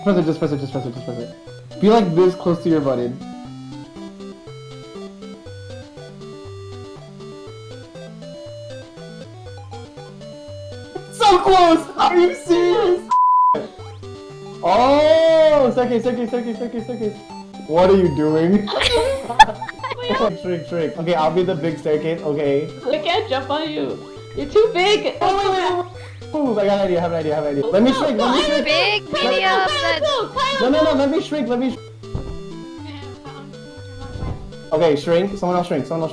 Press it, just press it, just press it, just press it. Be like this close to your button. So close! Are you serious? Oh! Staircase. What are you doing? Shrink. Okay, I'll be the big staircase, okay. I can't jump on you. You're too big. Oh, wait. Move, I got an idea, I have an idea. Let me shrink. Big, medium, then... No, let me shrink. Okay, shrink. Someone else shrink. Jump on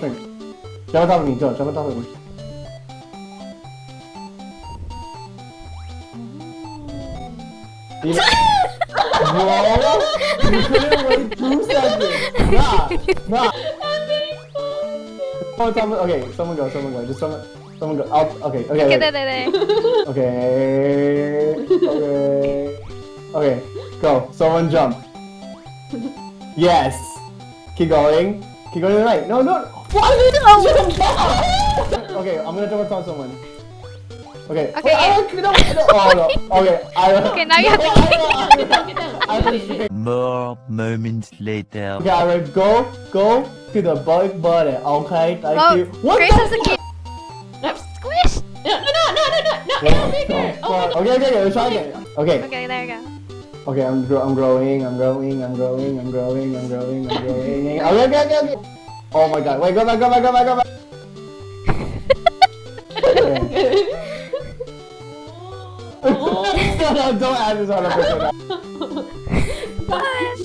top of me, jump on top of me. Bro, you couldn't wait 2 seconds. Nah. Okay, someone go. Just someone go. Okay. Okay, there. Okay, go. Someone jump. Yes. Keep going to the right. No. Why did you jump? Okay, I'm gonna jump on top of someone. Okay. Okay, Wait, no. Oh no. Okay. Okay, now you have to More moments later. Okay, alright, go to the bug button. Okay, thank you. What Grace the has the key. Squish! No, bigger. Okay, let's try again. Okay, Okay, there you go. okay, I'm growing. Okay. Oh my god, wait, go back. No, don't add this on a picture. What?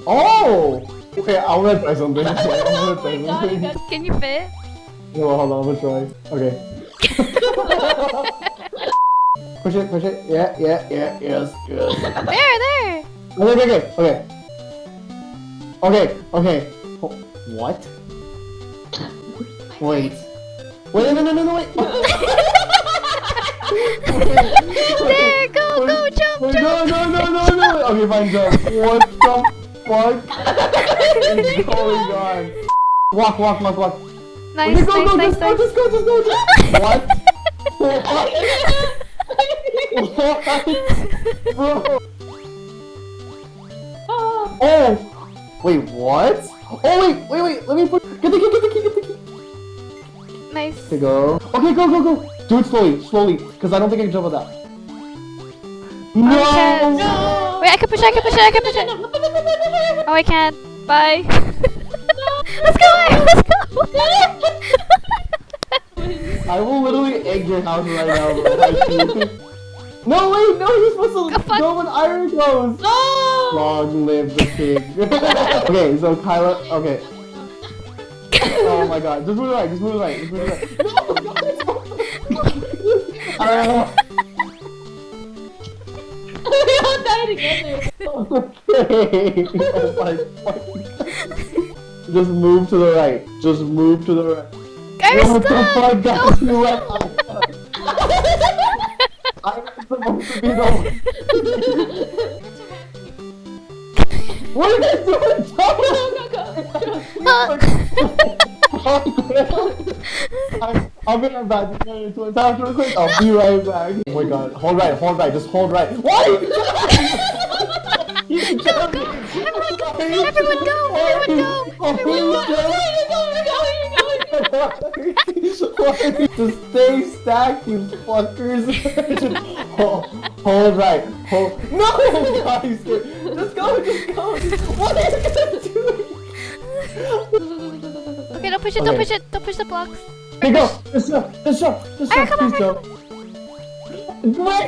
Oh! Okay, I'm gonna try something. Can you fit? No, hold on, I'm gonna try. Okay. Push it. Yeah, yes. There! Okay. What? Wait. No, wait. There! Go! Jump! No. Okay, fine, jump. What the fuck is going on? Walk. Nice. Just go. What? What? Bro. Oh! Wait, what? Oh, wait. Let me put. Get the key. Nice. Okay, go. Okay, go. Do it slowly, because I don't think I can jump on that. No! No! Wait, I can push it. Oh, I can't. Bye. Let's go! I will literally egg your house right now, bro. No, wait, you're supposed to go when Iron goes. No! Long live the king. Okay, so Kyla, okay. Oh my god, just move right. No, We all die together. Okay. Oh my god. Just move to the right. I'm What the stuck! fuck, guys? You went I'm supposed to be the one. What are you doing? Go. I'll be right back. Real quick. I'll be right back. Oh my god. Hold right. Just hold right. What? Everyone go! Just stay stacked, you fuckers. Hold right. No, guys. Just go. What are you gonna do? Okay, don't push it. Don't push the blocks. Okay, go. Just jump. Alright, come on, Please jump. Wait.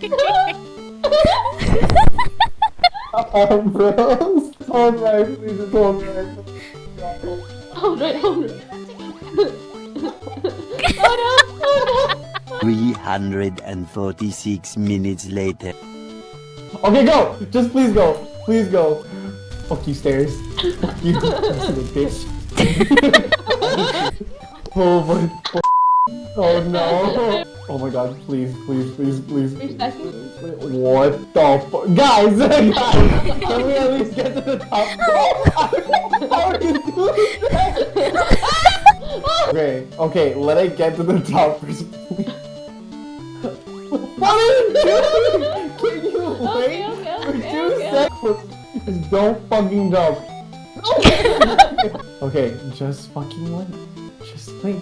Come on. Bros. Hold right, please. Just hold right. Hold right. Oh no. 346 minutes later. Okay, go. Just please go. Fuck you, stairs. Fuck you, bitch. Oh my. Oh no. Oh my god, please. What the fuck? Guys, can we at least get to the top? How are you doing? Okay, let it get to the top first. What are you doing? Can you wait for 2 seconds? Just don't fucking jump. Okay, just fucking wait. Just wait.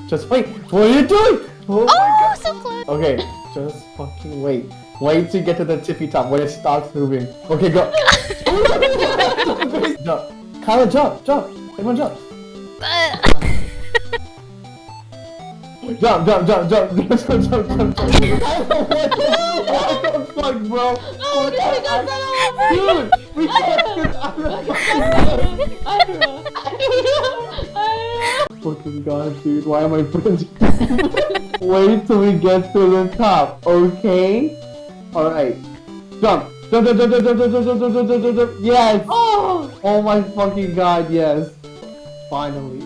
Just wait. What are you doing? Oh my god. so close. Okay, just fucking wait. Wait to get to the tippy top when it stops moving. Okay, go. Jump. Kyla, jump. Everyone jump. Jump. What the fuck, bro? No, Dude, we can't get out of fucking god, dude. Why am I friends? Wait till we get to the top, okay? Alright. Jump. Yes! Oh my fucking god, yes. Finally.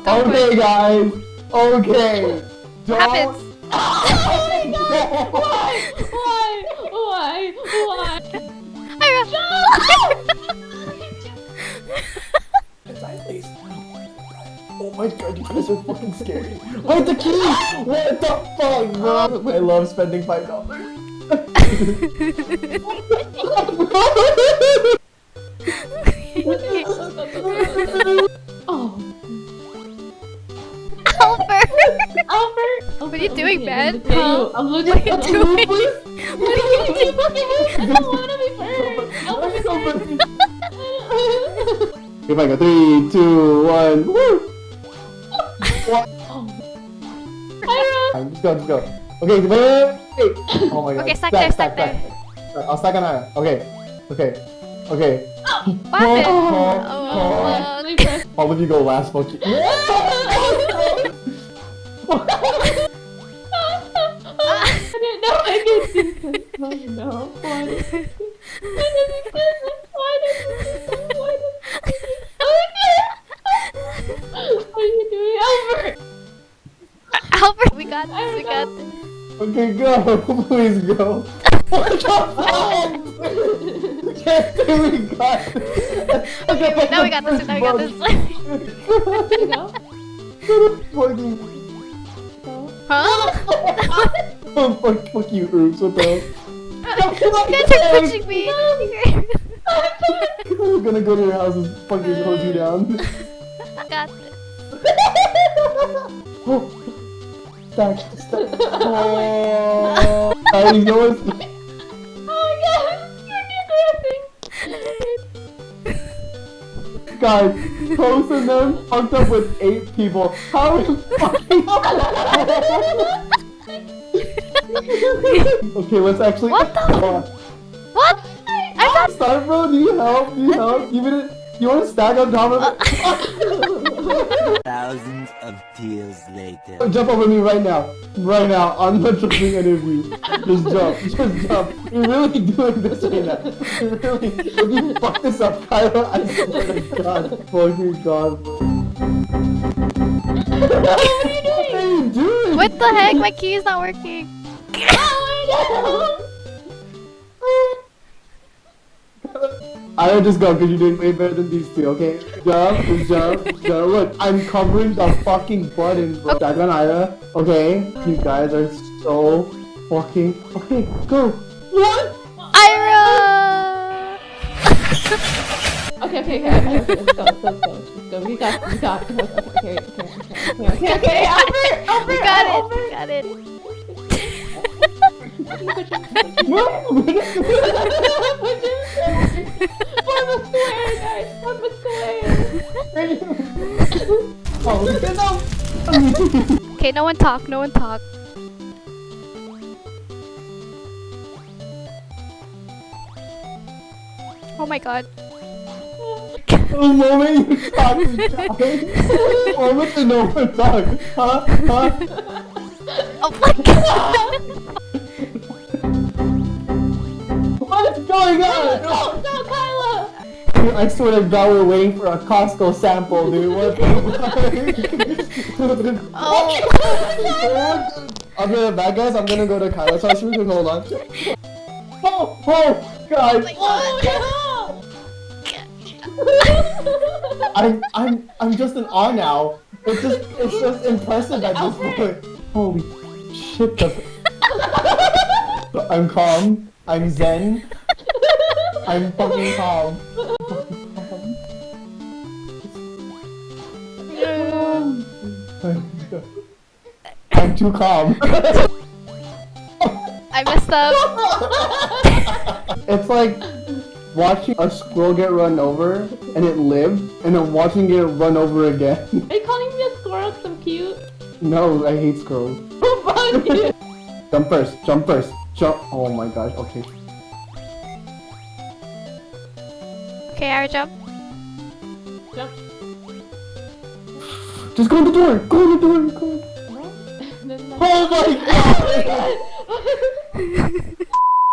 Okay, guys. Okay. Happens. Why? Oh my god, you guys are fucking scary. Wait, the key! What the fuck, bro? I love spending $5. Oh. Albert! What are you doing, man? Huh? I'm looking What are you doing? What are you doing? I don't wanna be first. If I go 3, 2, 1, woo! What? Let's go. Okay, wait. Oh my god. Okay, stack there. I'll stack on Ira. Okay. What happened? Oh. All of you go last, fuck you. I didn't know I could do this. Oh no. Why did he do this? What are you doing, Albert? Albert, we got this. Okay, go. Please go. What the fuck? Can't do we got this. Okay, now we got this. You know? Fucking. Huh? Oh, fuck you, Oops. What the hell? You guys are pushing me. I'm gonna go to your house and fucking hose you down. Got this. Oh. Stack. Oh. I know it's. Oh my god, you're digressing. Guys, Post and them fucked up with 8 people. How are you fucking Okay, let's actually. What the? What? I'm not. Start, bro. Do you help? You want to stack on top of it? Thousands of tears later. Jump over me right now. I'm not trusting any of you. Just jump. You're really doing this right now. You're really. If you fuck this up, Kyla, I swear to God. Fucking God, bro. What are you doing? What the heck? My key is not working. I would just go because you're doing way better than these two, okay? Jump. Look, I'm covering the fucking buttons, bro. Stack on Ira, okay? You guys are so fucking. Okay, go. What? Ira! Okay. Let's go. We got. Okay, Albert. We got it. Form a square, guys. Form a square. Okay, no one talk. Oh my god. The moment you talk, moment to no one talk. Huh? Oh my god. What is going on? No, Kyla. Dude, I swear to God, we're waiting for a Costco sample, dude. What the fuck? Oh. I'll be right back, guys. I'm gonna go to Kyla's house real quick. Hold on. Oh, guys. Oh my god. Oh no. I'm just in awe now. It's just impressive at this point. Holy shit! I'm calm. I'm zen. I'm fucking calm. I'm too calm. I messed up. It's like watching a squirrel get run over and it lived, and then watching it run over again. Are you calling me a squirrel 'cause I'm cute? No, I hate squirrels. Fuck you. Jump first, jump first, jump. Oh my gosh, okay. Okay, I jump. Jump. Just go in the door, go in the door, go in. Then Oh my god! Oh my god.